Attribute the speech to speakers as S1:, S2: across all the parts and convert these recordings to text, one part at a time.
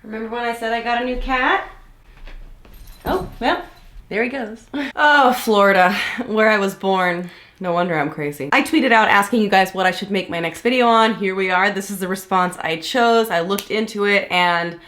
S1: Remember when I said I got a new cat? Oh, well, there he goes. Oh, Florida, where I was born. No wonder I'm crazy. I tweeted out asking you guys what I should make my next video on. Here we are. This is the response I chose. I looked into it and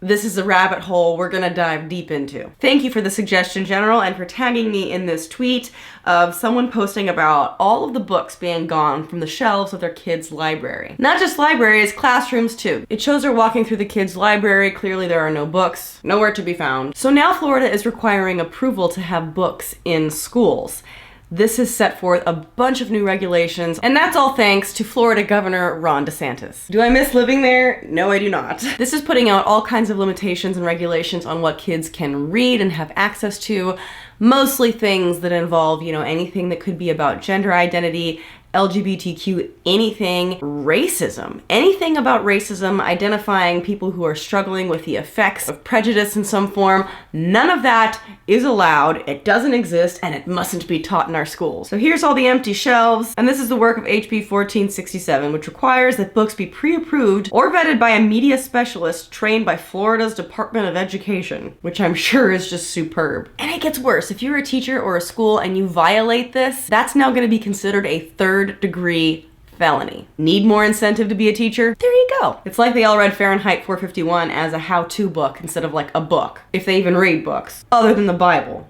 S1: this is a rabbit hole we're gonna dive deep into. Thank you for the suggestion, General, and for tagging me in this tweet of someone posting about all of the books being gone from the shelves of their kids' library. Not just libraries, classrooms too. It shows her walking through the kids' library. Clearly there are no books, nowhere to be found. So now Florida is requiring approval to have books in schools. This has set forth a bunch of new regulations, and that's all thanks to Florida Governor Ron DeSantis. Do I miss living there? No, I do not. This is putting out all kinds of limitations and regulations on what kids can read and have access to, mostly things that involve, anything that could be about gender identity, LGBTQ, anything, racism. Anything about racism, identifying people who are struggling with the effects of prejudice in some form, none of that is allowed, it doesn't exist, and it mustn't be taught in our schools. So here's all the empty shelves, and this is the work of HB 1467, which requires that books be pre-approved or vetted by a media specialist trained by Florida's Department of Education, which I'm sure is just superb. And it gets worse. If you're a teacher or a school and you violate this, that's now gonna be considered a third-degree felony. Need more incentive to be a teacher? There you go. It's like they all read Fahrenheit 451 as a how-to book instead of like a book, if they even read books, other than the Bible.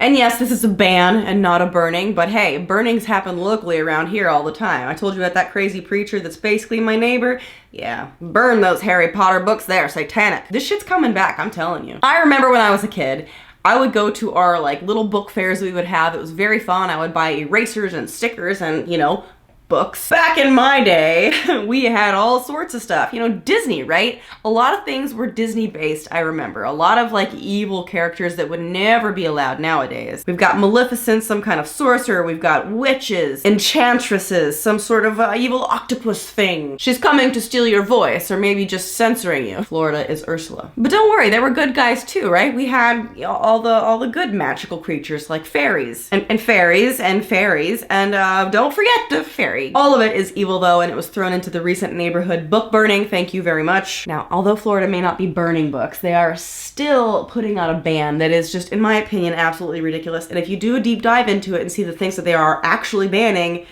S1: And yes, this is a ban and not a burning, but hey, burnings happen locally around here all the time. I told you about that crazy preacher that's basically my neighbor. Yeah, burn those Harry Potter books, they're satanic. This shit's coming back, I'm telling you. I remember when I was a kid, I would go to our little book fairs we would have. It was very fun. I would buy erasers and stickers and, books. Back in my day, we had all sorts of stuff. Disney, right? A lot of things were Disney based, I remember. A lot of evil characters that would never be allowed nowadays. We've got Maleficent, some kind of sorcerer. We've got witches, enchantresses, some sort of evil octopus thing. She's coming to steal your voice or maybe just censoring you. Florida is Ursula. But don't worry, there were good guys too, right? We had all the good magical creatures like fairies and fairies and fairies and don't forget the fairies. All of it is evil though, and it was thrown into the recent neighborhood book burning. Thank you very much. Now, although Florida may not be burning books, they are still putting out a ban that is just, in my opinion, absolutely ridiculous. And if you do a deep dive into it and see the things that they are actually banning,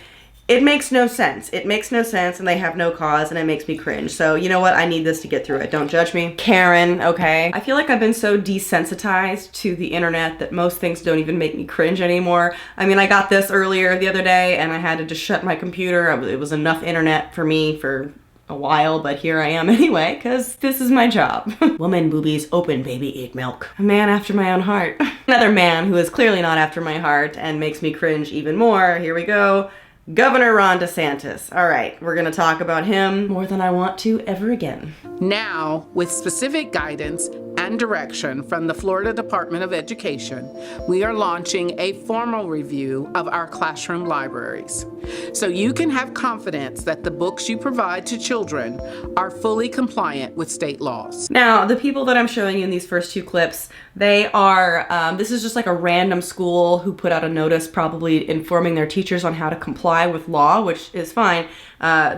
S1: it makes no sense. It makes no sense, and they have no cause, and it makes me cringe. So you know what? I need this to get through it. Don't judge me. Karen, okay? I feel like I've been so desensitized to the internet that most things don't even make me cringe anymore. I mean, I got this earlier the other day, and I had to just shut my computer. It was enough internet for me for a while, but here I am anyway, because this is my job. Woman boobies open, baby eat milk. A man after my own heart. Another man who is clearly not after my heart and makes me cringe even more. Here we go. Governor Ron DeSantis. All right, we're gonna talk about him more than I want to ever again.
S2: Now, with specific guidance and direction from the Florida Department of Education, we are launching a formal review of our classroom libraries, so you can have confidence that the books you provide to children are fully compliant with state laws.
S1: Now, the people that I'm showing you in these first two clips, they are, this is just like a random school who put out a notice probably informing their teachers on how to comply with law, which is fine.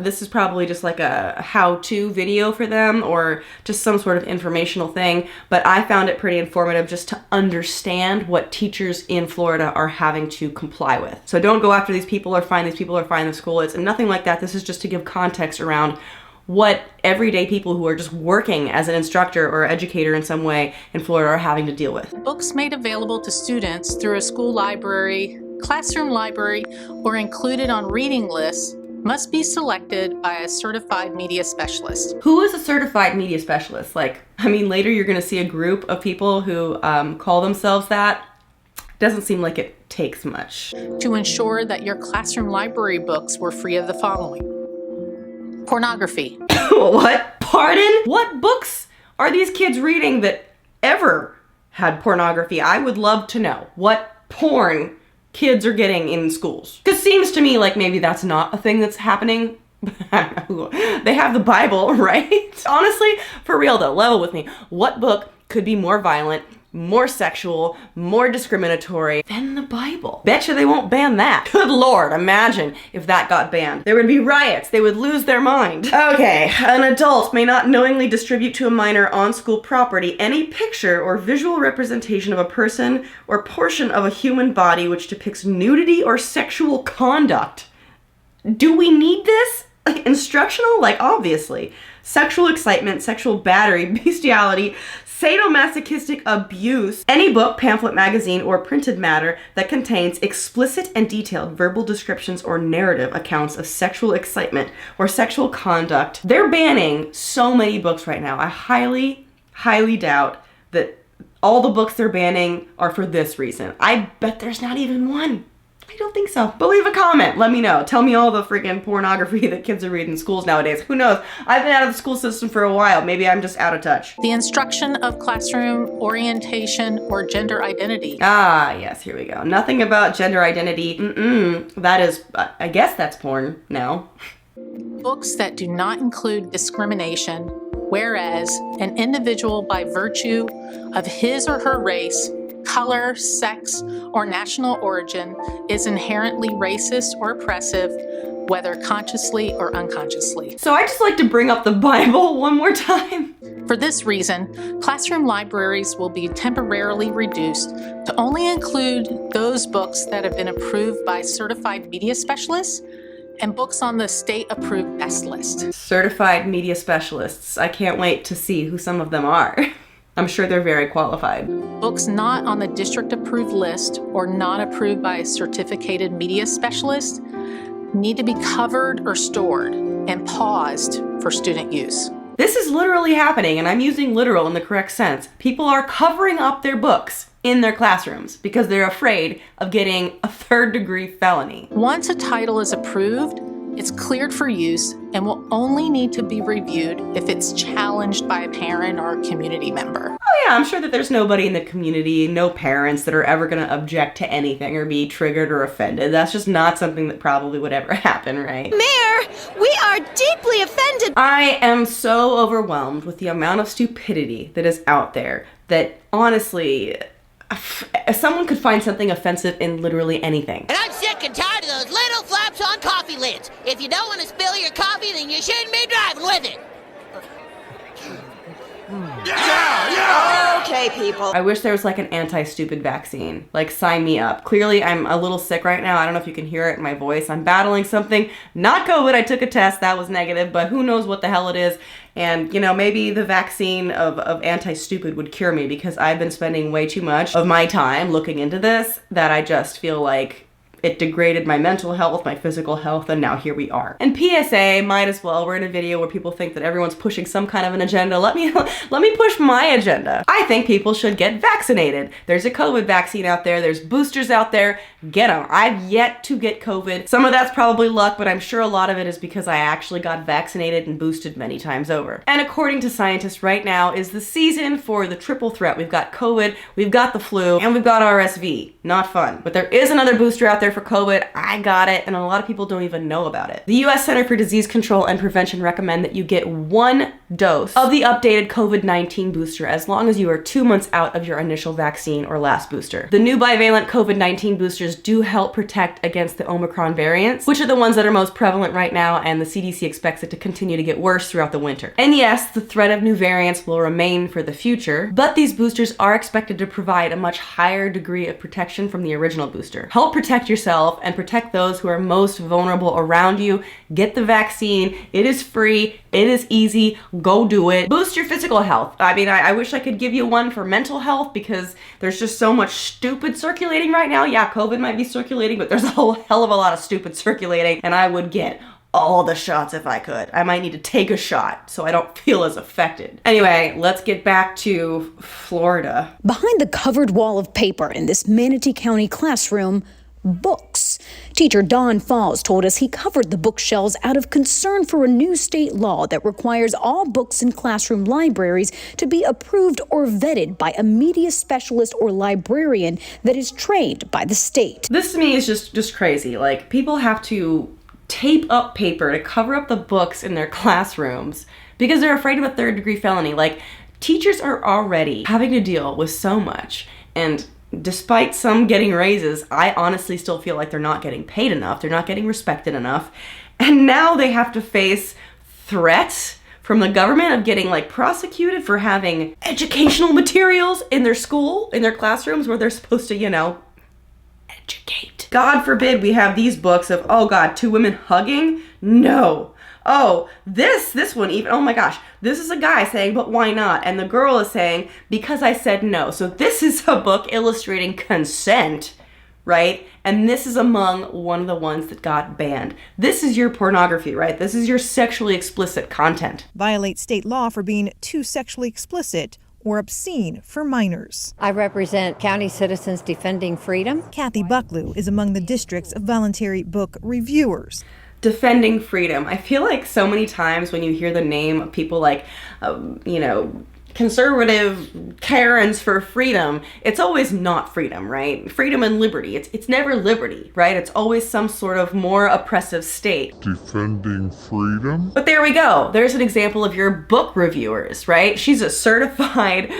S1: This is probably just like a how-to video for them or just some sort of informational thing, but I found it pretty informative just to understand what teachers in Florida are having to comply with. So don't go after these people or find these people or find the school. It's nothing like that. This is just to give context around what everyday people who are just working as an instructor or educator in some way in Florida are having to deal with.
S3: Books made available to students through a school library, classroom library, or included on reading lists must be selected by a certified media specialist.
S1: Who is a certified media specialist? Later you're gonna see a group of people who call themselves that. Doesn't seem like it takes much.
S3: To ensure that your classroom library books were free of the following: pornography.
S1: What? Pardon? What books are these kids reading that ever had pornography? I would love to know what porn kids are getting in schools. Because it seems to me like maybe that's not a thing that's happening. They have the Bible, right? Honestly, for real though, level with me. What book could be more violent, more sexual, more discriminatory than the Bible. Betcha they won't ban that. Good Lord, imagine if that got banned. There would be riots. They would lose their mind. Okay, an adult may not knowingly distribute to a minor on school property any picture or visual representation of a person or portion of a human body which depicts nudity or sexual conduct. Do we need this? Instructional? Like, obviously. Sexual excitement, sexual battery, bestiality, sadomasochistic abuse, any book, pamphlet, magazine, or printed matter that contains explicit and detailed verbal descriptions or narrative accounts of sexual excitement or sexual conduct. They're banning so many books right now. I highly, highly doubt that all the books they're banning are for this reason. I bet there's not even one. I don't think so. But leave a comment. Let me know. Tell me all the freaking pornography that kids are reading in schools nowadays. Who knows? I've been out of the school system for a while. Maybe I'm just out of touch.
S3: The instruction of classroom orientation or gender identity.
S1: Ah, yes, here we go. Nothing about gender identity. That is, I guess that's porn now.
S3: Books that do not include discrimination, whereas an individual by virtue of his or her race, color, sex, or national origin is inherently racist or oppressive, whether consciously or unconsciously.
S1: So I just like to bring up the Bible one more time.
S3: For this reason, classroom libraries will be temporarily reduced to only include those books that have been approved by certified media specialists and books on the state-approved best list.
S1: Certified media specialists. I can't wait to see who some of them are. I'm sure they're very qualified.
S3: Books not on the district-approved list or not approved by a certificated media specialist need to be covered or stored and paused for student use.
S1: This is literally happening, and I'm using literal in the correct sense. People are covering up their books in their classrooms because they're afraid of getting a third-degree felony.
S3: Once a title is approved, it's cleared for use and will only need to be reviewed if it's challenged by a parent or a community member.
S1: Oh yeah, I'm sure that there's nobody in the community, no parents that are ever going to object to anything or be triggered or offended. That's just not something that probably would ever happen, right?
S4: Mayor, we are deeply offended.
S1: I am so overwhelmed with the amount of stupidity that is out there that honestly, someone could find something offensive in literally anything.
S5: And I'm sick and tired of those little flaps on coffee lids. If you don't want to spill your coffee, then you shouldn't be driving with it.
S4: Okay, people.
S1: I wish there was like an anti-stupid vaccine. Like, sign me up. Clearly, I'm a little sick right now. I don't know if you can hear it in my voice. I'm battling something. Not COVID. I took a test. That was negative, but who knows what the hell it is. And, you know, maybe the vaccine of anti-stupid would cure me because I've been spending way too much of my time looking into this that I just feel like it degraded my mental health, my physical health, and now here we are. And PSA, might as well. We're in a video where people think that everyone's pushing some kind of an agenda. Let me push my agenda. I think people should get vaccinated. There's a COVID vaccine out there. There's boosters out there. Get them. I've yet to get COVID. Some of that's probably luck, but I'm sure a lot of it is because I actually got vaccinated and boosted many times over. And according to scientists, right now is the season for the triple threat. We've got COVID, we've got the flu, and we've got RSV. Not fun. But there is another booster out there for COVID. I got it, and a lot of people don't even know about it. The US Center for Disease Control and Prevention recommend that you get 1 dose of the updated COVID-19 booster as long as you are 2 months out of your initial vaccine or last booster. The new bivalent COVID-19 boosters do help protect against the Omicron variants, which are the ones that are most prevalent right now, and the CDC expects it to continue to get worse throughout the winter. And yes, the threat of new variants will remain for the future, but these boosters are expected to provide a much higher degree of protection from the original booster. Help protect yourself and protect those who are most vulnerable around you. Get the vaccine. It is free. It is easy. Go do it. Boost your physical health. I mean, I wish I could give you one for mental health because there's just so much stupid circulating right now. Yeah, COVID might be circulating, but there's a whole hell of a lot of stupid circulating, and I would get all the shots if I could. I might need to take a shot so I don't feel as affected. Anyway, let's get back to Florida.
S6: Behind the covered wall of paper in this Manatee County classroom, books. Teacher Don Falls told us he covered the bookshelves out of concern for a new state law that requires all books in classroom libraries to be approved or vetted by a media specialist or librarian that is trained by the state.
S1: This to me is just crazy. Like, people have to tape up paper to cover up the books in their classrooms because they're afraid of a third-degree felony. Like, Teachers are already having to deal with so much, and despite some getting raises, I honestly still feel like they're not getting paid enough, they're not getting respected enough, and now they have to face threats from the government of getting like prosecuted for having educational materials in their school, in their classrooms where they're supposed to, you know, educate. God forbid we have these books of, oh God, two women hugging? No. Oh, this one even, oh my gosh, this is a guy saying, but why not? And the girl is saying, because I said no. So this is a book illustrating consent, right? And this is among one of the ones that got banned. This is your pornography, right? This is your sexually explicit content.
S7: Violate state law for being too sexually explicit or obscene for minors.
S8: I represent County Citizens Defending Freedom.
S7: Kathy Bucklew is among the district's voluntary book reviewers.
S1: Defending freedom. I feel like so many times when you hear the name of people like, you know, conservative Karens for freedom, it's always not freedom, right? Freedom and liberty. It's never liberty, right? It's always some sort of more oppressive state.
S9: Defending freedom?
S1: But there we go. There's an example of your book reviewers, right? She's a certified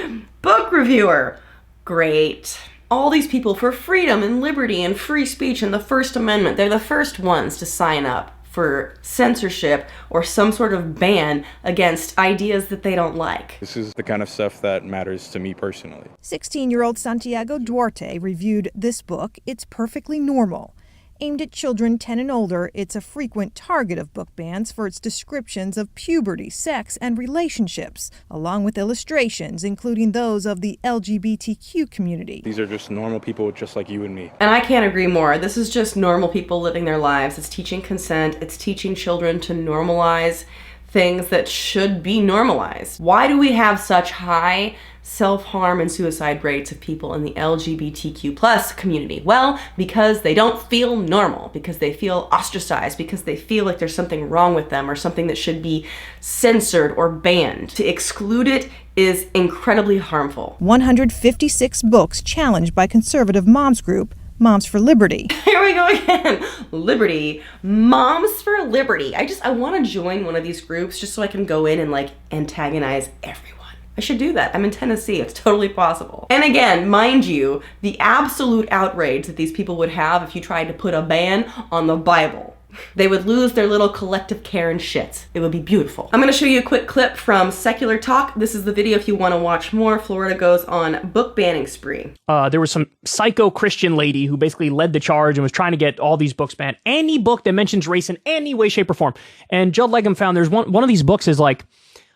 S1: book reviewer. Great. All these people for freedom and liberty and free speech and the First Amendment, they're the first ones to sign up for censorship or some sort of ban against ideas that they don't like.
S10: This is the kind of stuff that matters to me personally.
S7: 16-year-old Santiago Duarte reviewed this book, It's Perfectly Normal. Aimed at children 10 and older, it's a frequent target of book bans for its descriptions of puberty, sex, and relationships, along with illustrations, including those of the LGBTQ community.
S10: These are just normal people just like you and me.
S1: And I can't agree more. This is just normal people living their lives. It's teaching consent. It's teaching children to normalize things that should be normalized. Why do we have such high self-harm and suicide rates of people in the LGBTQ plus community? Well, because they don't feel normal, because they feel ostracized, because they feel like there's something wrong with them or something that should be censored or banned. To exclude it is incredibly harmful.
S7: 156 books challenged by conservative moms group Moms for Liberty.
S1: Here we go again. Liberty. Moms for Liberty. I want to join one of these groups just so I can go in and like antagonize everyone. I should do that. I'm in Tennessee. It's totally possible. And again, mind you, the absolute outrage that these people would have if you tried to put a ban on the Bible. They would lose their little collective Karen shits. It would be beautiful. I'm gonna show you a quick clip from Secular Talk. This is the video if you wanna watch more. Florida goes on book banning spree.
S11: There was some psycho Christian lady who basically led the charge and was trying to get all these books banned. Any book that mentions race in any way, shape, or form. And Judd Legum found there's one of these books is like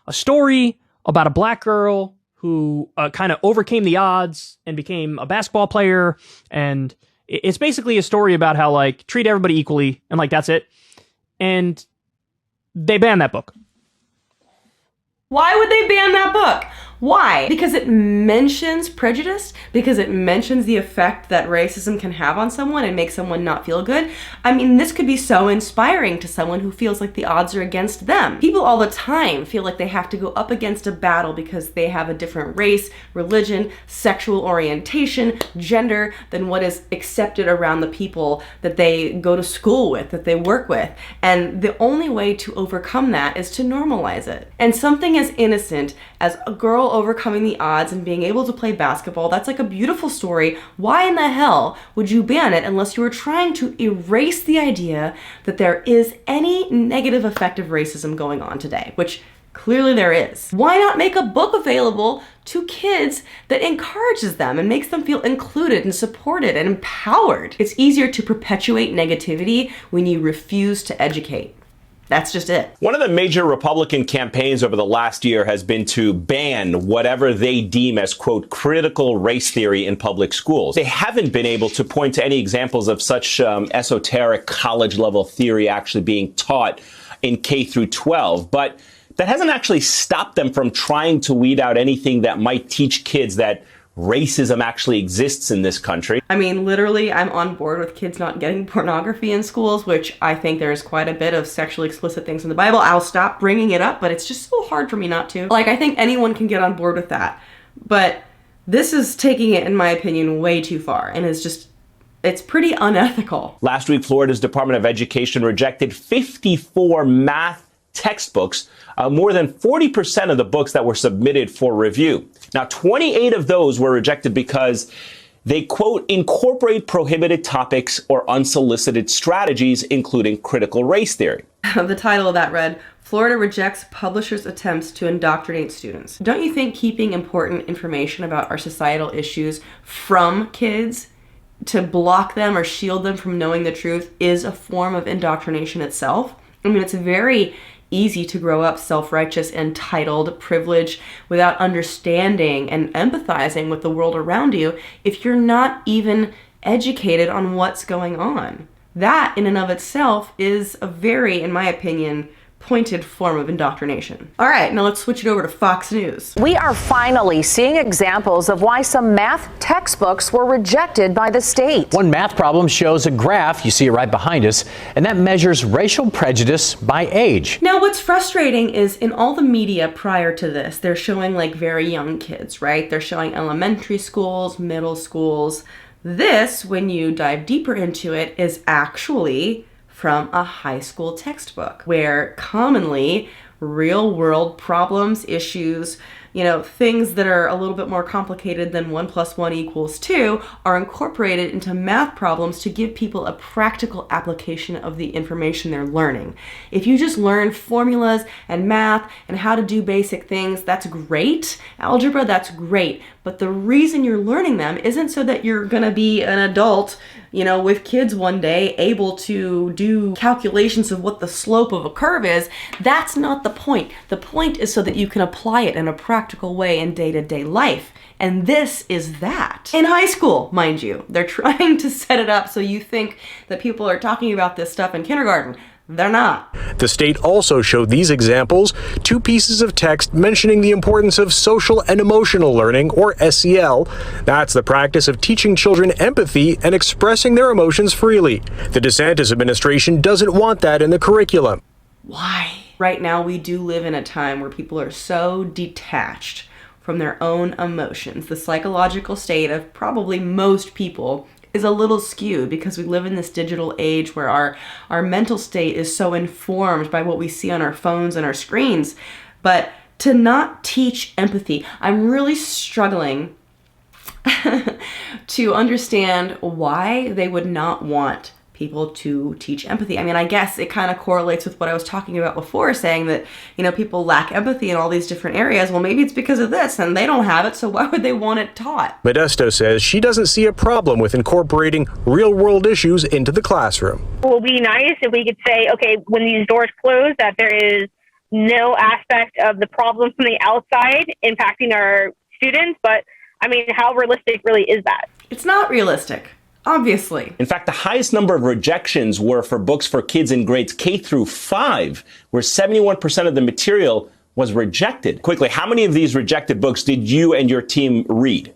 S11: a story about a black girl who kind of overcame the odds and became a basketball player, and it's basically a story about how, like, treat everybody equally, and, like, that's it. And they banned that book.
S1: Why would they ban that book? Why? Because it mentions prejudice? Because it mentions the effect that racism can have on someone and make someone not feel good? I mean, this could be so inspiring to someone who feels like the odds are against them. People all the time feel like they have to go up against a battle because they have a different race, religion, sexual orientation, gender than what is accepted around the people that they go to school with, that they work with. And the only way to overcome that is to normalize it. And something as innocent as a girl overcoming the odds and being able to play basketball, that's like a beautiful story. Why in the hell would you ban it unless you were trying to erase the idea that there is any negative effect of racism going on today, which clearly there is. Why not make a book available to kids that encourages them and makes them feel included and supported and empowered? It's easier to perpetuate negativity when you refuse to educate. That's just it.
S12: One of the major Republican campaigns over the last year has been to ban whatever they deem as, quote, critical race theory in public schools. They haven't been able to point to any examples of such esoteric college-level theory actually being taught in K through 12, but that hasn't actually stopped them from trying to weed out anything that might teach kids that racism actually exists in this country.
S1: I mean, literally, I'm on board with kids not getting pornography in schools, which I think there's quite a bit of sexually explicit things in the Bible. I'll stop bringing it up, but it's just so hard for me not to. Like, I think anyone can get on board with that. But this is taking it, in my opinion, way too far, and it's pretty unethical.
S12: Last week, Florida's Department of Education rejected 54 math textbooks, more than 40% of the books that were submitted for review. Now, 28 of those were rejected because they, quote, incorporate prohibited topics or unsolicited strategies, including critical race theory.
S1: The title of that read, Florida rejects publishers' attempts to indoctrinate students. Don't you think keeping important information about our societal issues from kids to block them or shield them from knowing the truth is a form of indoctrination itself? I mean, it's very easy to grow up self-righteous, entitled, privileged, without understanding and empathizing with the world around you if you're not even educated on what's going on. That, in and of itself, is a very, in my opinion, pointed form of indoctrination. All right, now let's switch it over to Fox News.
S13: We are finally seeing examples of why some math textbooks were rejected by the state.
S14: One math problem shows a graph, you see it right behind us, and that measures racial prejudice by age.
S1: Now, what's frustrating is in all the media prior to this, they're showing like very young kids, right? They're showing elementary schools, middle schools. This, when you dive deeper into it, is actually from a high school textbook where commonly real world problems, issues, things that are a little bit more complicated than 1 + 1 = 2 are incorporated into math problems to give people a practical application of the information they're learning. If you just learn formulas and math and how to do basic things, that's great. Algebra, that's great. But the reason you're learning them isn't so that you're gonna be an adult, with kids one day, able to do calculations of what the slope of a curve is. That's not the point. The point is so that you can apply it in a practical way in day-to-day life. And this is that. In high school, mind you. They're trying to set it up so you think that people are talking about this stuff in kindergarten. They're not.
S15: The state also showed these examples, 2 pieces of text mentioning the importance of social and emotional learning, or SEL. That's the practice of teaching children empathy and expressing their emotions freely. The DeSantis administration doesn't want that in the curriculum.
S1: Why? Right now, we do live in a time where people are so detached from their own emotions. The psychological state of probably most people is a little skewed because we live in this digital age where our mental state is so informed by what we see on our phones and our screens. But to not teach empathy, I'm really struggling to understand why they would not want people to teach empathy. I mean, I guess it kind of correlates with what I was talking about before, saying that, people lack empathy in all these different areas. Well, maybe it's because of this, and they don't have it, so why would they want it taught?
S15: Modesto says she doesn't see a problem with incorporating real-world issues into the classroom.
S16: It would be nice if we could say, okay, when these doors close, that there is no aspect of the problem from the outside impacting our students, but, I mean, how realistic really is that?
S1: It's not realistic. Obviously.
S12: In fact, the highest number of rejections were for books for kids in grades K through 5, where 71% of the material was rejected. Quickly, how many of these rejected books did you and your team read?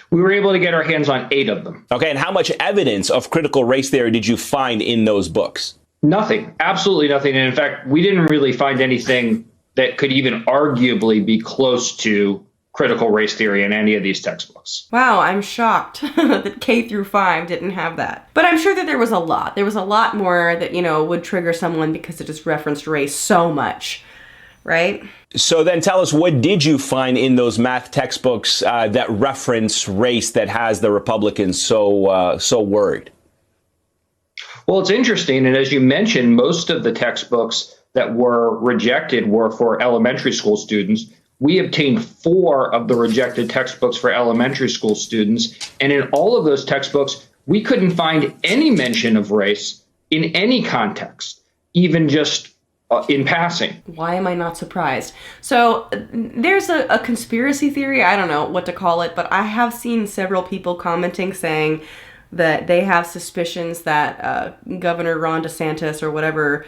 S17: We were able to get our hands on 8 of them.
S12: Okay, and how much evidence of critical race theory did you find in those books?
S17: Nothing. Absolutely nothing. And in fact, we didn't really find anything that could even arguably be close to critical race theory in any of these textbooks.
S1: Wow, I'm shocked that K through 5 didn't have that. But I'm sure that there was a lot. There was a lot more that, would trigger someone because it just referenced race so much, right?
S12: So then tell us, what did you find in those math textbooks that reference race that has the Republicans so worried?
S17: Well, it's interesting. And as you mentioned, most of the textbooks that were rejected were for elementary school students. We obtained 4 of the rejected textbooks for elementary school students. And in all of those textbooks, we couldn't find any mention of race in any context, even just in passing.
S1: Why am I not surprised? So there's a conspiracy theory. I don't know what to call it, but I have seen several people commenting saying that they have suspicions that Governor Ron DeSantis or whatever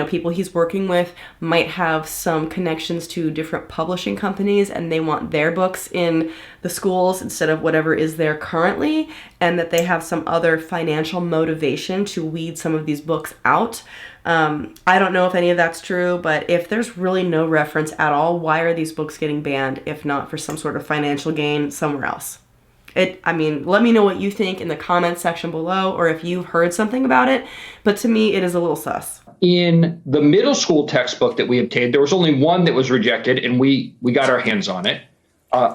S1: people he's working with might have some connections to different publishing companies and they want their books in the schools instead of whatever is there currently, and that they have some other financial motivation to weed some of these books out. I don't know if any of that's true, but if there's really no reference at all, why are these books getting banned if not for some sort of financial gain somewhere else? Let me know what you think in the comments section below, or if you've heard something about it. But to me, it is a little sus.
S17: in the middle school textbook that we obtained, there was only one that was rejected, and we got our hands on it.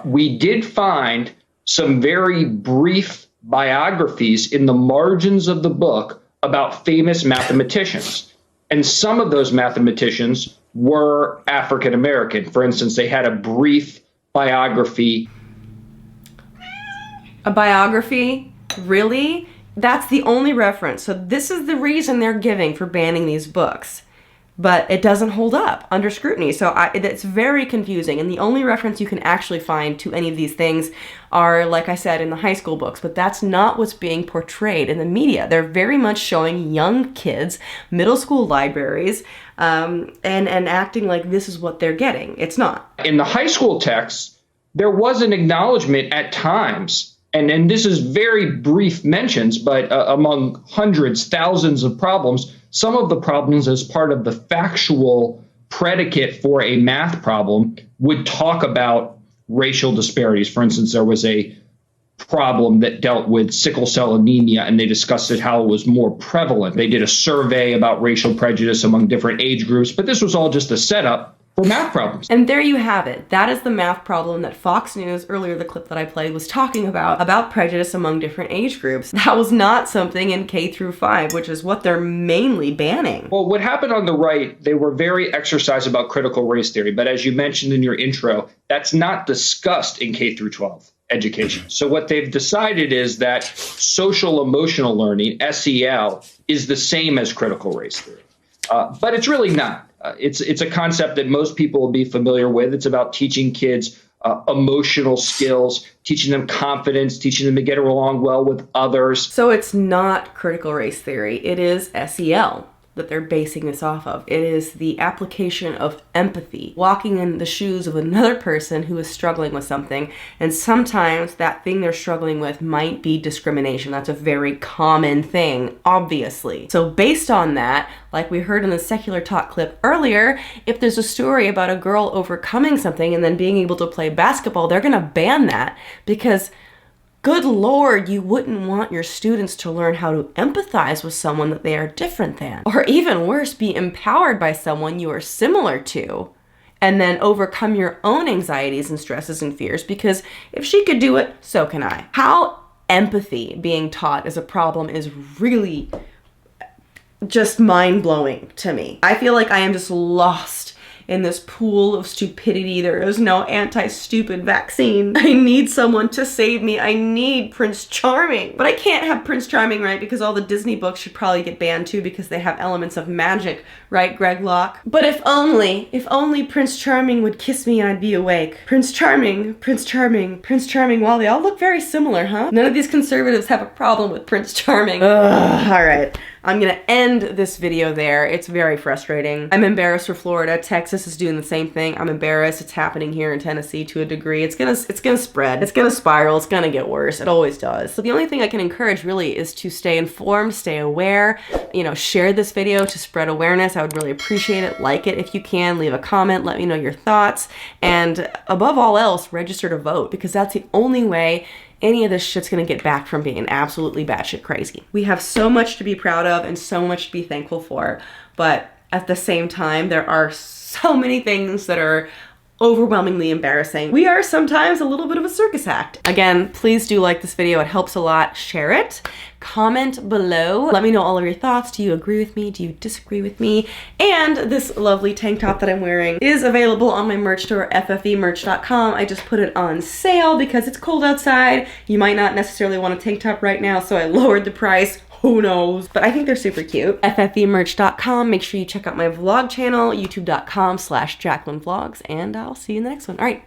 S17: We did find some very brief biographies in the margins of the book about famous mathematicians. And some of those mathematicians were African American. For instance, they had a brief biography.
S1: A biography? Really? That's the only reference. So this is the reason they're giving for banning these books. But it doesn't hold up under scrutiny. So it's very confusing. And the only reference you can actually find to any of these things are, like I said, in the high school books. But that's not what's being portrayed in the media. They're very much showing young kids, middle school libraries, and acting like this is what they're getting. It's not.
S17: In the high school texts, there was an acknowledgement at times, and this is very brief mentions, but among hundreds, thousands of problems, some of the problems as part of the factual predicate for a math problem would talk about racial disparities. For instance, there was a problem that dealt with sickle cell anemia, and they discussed how it was more prevalent. They did a survey about racial prejudice among different age groups, but this was all just a setup for math problems.
S1: And there you have it. That is the math problem that Fox News, earlier the clip that I played, was talking about prejudice among different age groups. That was not something in K through 5, which is what they're mainly banning.
S17: Well, what happened on the right, they were very exercised about critical race theory, but as you mentioned in your intro, that's not discussed in K through 12 education. So what they've decided is that social emotional learning, SEL, is the same as critical race theory. But it's really not. It's a concept that most people will be familiar with. It's about teaching kids emotional skills, teaching them confidence, teaching them to get along well with others.
S1: So it's not critical race theory. It is SEL that they're basing this off of. It is the application of empathy, walking in the shoes of another person who is struggling with something. And sometimes that thing they're struggling with might be discrimination. That's a very common thing, obviously. So based on that, like we heard in the Secular Talk clip earlier, if there's a story about a girl overcoming something and then being able to play basketball, they're gonna ban that because good Lord, you wouldn't want your students to learn how to empathize with someone that they are different than. Or even worse, be empowered by someone you are similar to, and then overcome your own anxieties and stresses and fears, because if she could do it, so can I. How empathy being taught is a problem is really just mind-blowing to me. I feel like I am just lost in this pool of stupidity. There is no anti-stupid vaccine. I need someone to save me. I need Prince Charming. But I can't have Prince Charming, right? Because all the Disney books should probably get banned too because they have elements of magic, right, Greg Locke? But if only Prince Charming would kiss me and I'd be awake. Prince Charming, Prince Charming, Prince Charming. Well, they all look very similar, huh? None of these conservatives have a problem with Prince Charming. Ugh, all right. I'm gonna end this video there. It's very frustrating. I'm embarrassed for Florida. Texas is doing the same thing. I'm embarrassed. It's happening here in Tennessee to a degree. It's gonna spread. It's gonna spiral. It's gonna get worse. It always does. So the only thing I can encourage really is to stay informed, stay aware, share this video to spread awareness. I would really appreciate it. Like it if you can. Leave a comment. Let me know your thoughts. And above all else, register to vote, because that's the only way any of this shit's gonna get back from being absolutely batshit crazy. We have so much to be proud of and so much to be thankful for, but at the same time, there are so many things that are overwhelmingly embarrassing. We are sometimes a little bit of a circus act. Again, please do like this video. It helps a lot. Share it. Comment below. Let me know all of your thoughts. Do you agree with me? Do you disagree with me? And this lovely tank top that I'm wearing is available on my merch store, ffemerch.com. I just put it on sale because it's cold outside. You might not necessarily want a tank top right now, so I lowered the price. Who knows? But I think they're super cute. ffemerch.com. Make sure you check out my vlog channel, youtube.com/JacquelineVlogs, and I'll see you in the next one. All right.